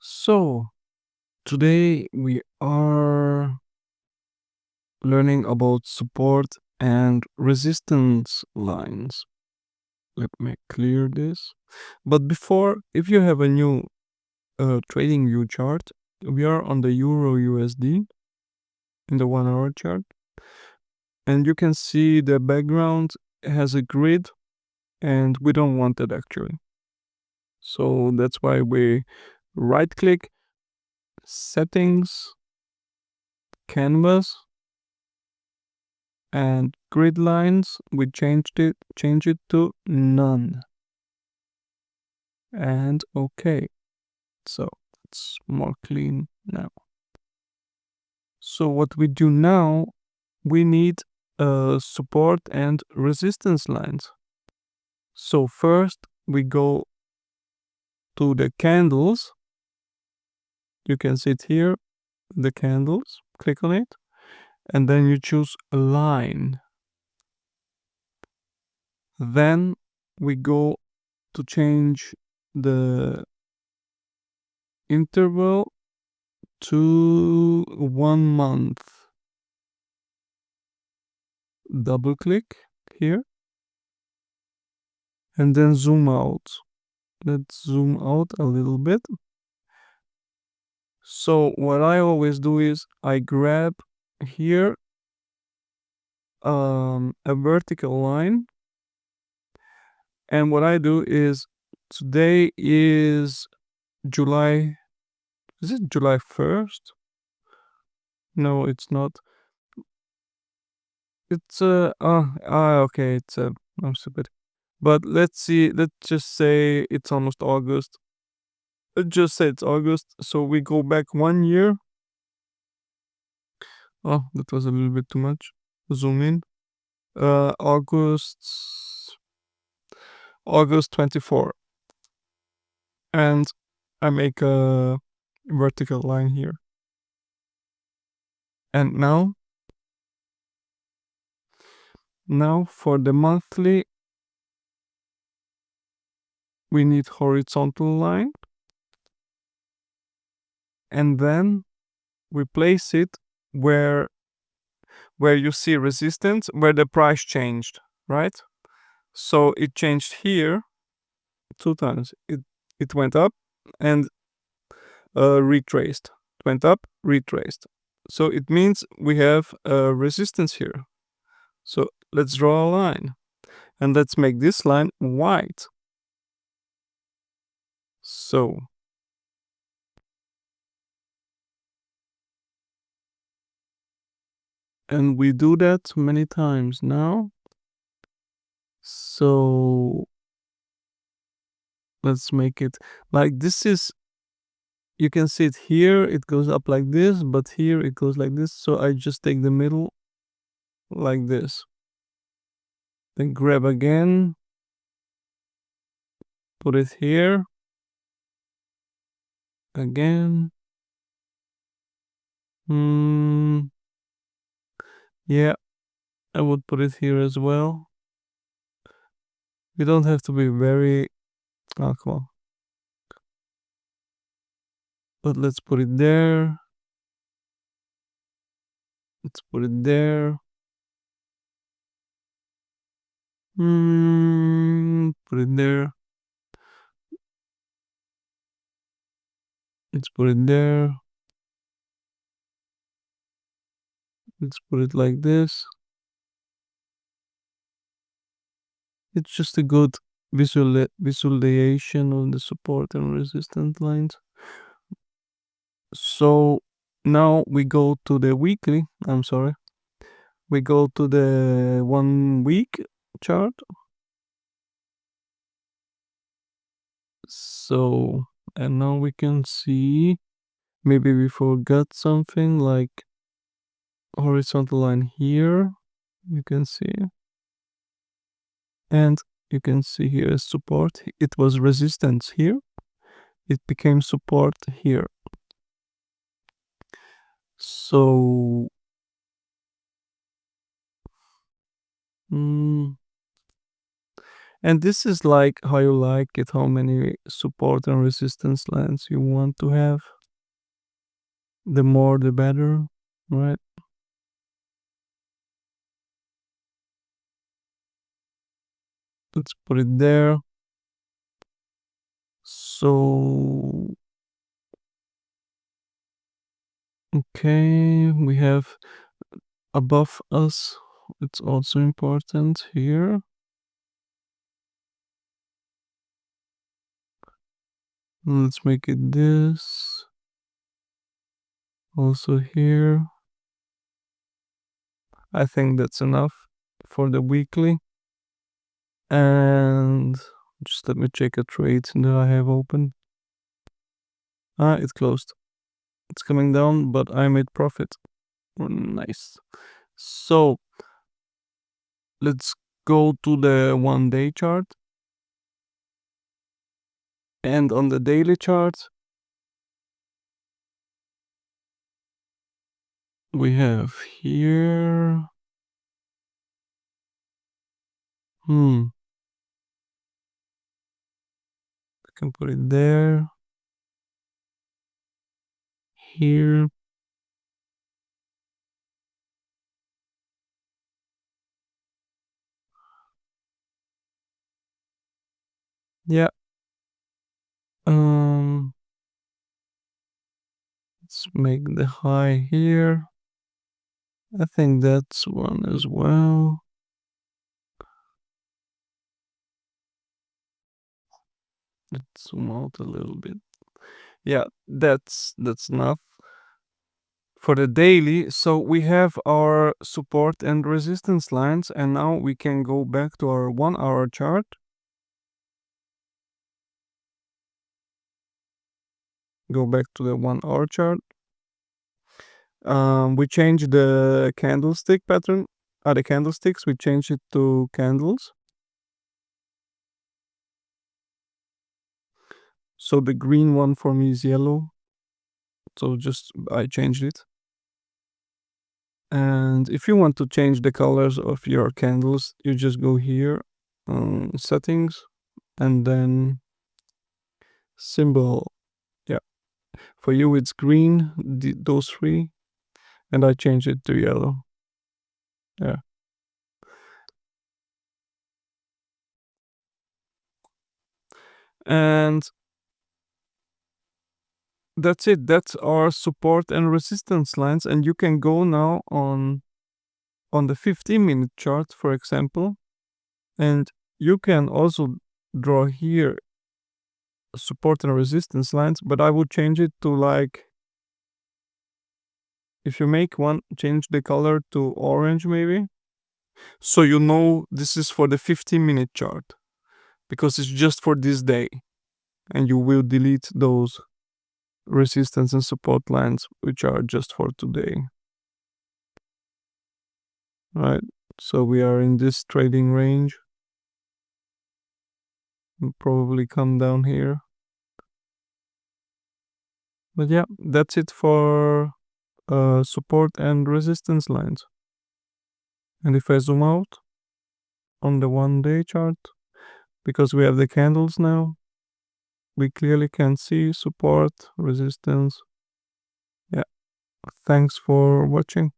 So, today we are learning about support and resistance lines. Let me clear this. But before, if you have a new trading view chart, we are on the Euro USD in the 1 hour chart, and you can see the background has a grid, and we don't want that actually. So that's why we right click, settings, canvas, and grid lines, we change it to none, and okay. So it's more clean now. So what we do now, we need support and resistance lines. So first we go to the candles. You can see it here, the candles, click on it, and then you choose a line. Then we go to change the interval to 1 month. Double click here and then zoom out. Let's zoom out a little bit. So what I always do is I grab here a vertical line, and what I do is today is July. Is it July 1st? No, it's not. It's okay, it's I'm stupid. But let's see, let's just say it's almost August. Let's just say it's August. So we go back 1 year. Oh, that was a little bit too much. Zoom in. August 24. And I make a vertical line here. And now for the monthly, we need horizontal line. And then we place it where you see resistance, where the price changed, right? So it changed here 2 times. It went up and retraced. Went up, retraced. So it means we have a resistance here. So let's draw a line, and let's make this line white. So and we do that many times now. So let's make it like this. Is you can see it here, it goes up like this, but here it goes like this. So I just take the middle like this, then grab again, put it here again. Yeah, I would put it here as well. We don't have to be very, oh come on, but let's put it there. Let's put it there. Put it there. Let's put it there. Let's put it like this. It's just a good visualization of the support and resistance lines. So now we go to the weekly. I'm sorry. We go to the 1 week chart. So, and now we can see, maybe we forgot something like horizontal line here. You can see, and you can see here is support. It was resistance here. It became support here. So, And this is like how you like it, how many support and resistance lines you want to have. The more the better, right? Let's put it there. So, okay, we have above us. It's also important here. Let's make it this. Also here. I think that's enough for the weekly. And just let me check a trade that I have open. Ah, it closed. It's coming down, but I made profit. Nice. So let's go to the 1 day chart. And on the daily chart, we have here. I can put it there. Here. Yeah. Um. Let's make the high here. I think that's one as well. Let's zoom out a little bit. Yeah, that's enough for the daily. So we have our support and resistance lines, and now we can go back to our 1 hour chart. Go back to the 1 hour chart. We change the candlestick pattern. The candlesticks, we change it to candles. So the green one for me is yellow. So just I changed it. And if you want to change the colors of your candles, you just go here, settings, and then symbol. Yeah, for you it's green, those three, and I change it to yellow. Yeah. And that's it. That's our support and resistance lines. And you can go now on the 15-minute chart, for example, and you can also draw here support and resistance lines, but I would change it to like, if you make one, change the color to orange maybe. So you know this is for the 15-minute chart because it's just for this day. And you will delete those resistance and support lines which are just for today. Right? So we are in this trading range. We'll probably come down here. But yeah, that's it for support and resistance lines. And if I zoom out on the 1 day chart, because we have the candles now, we clearly can see support, resistance. Yeah. Thanks for watching.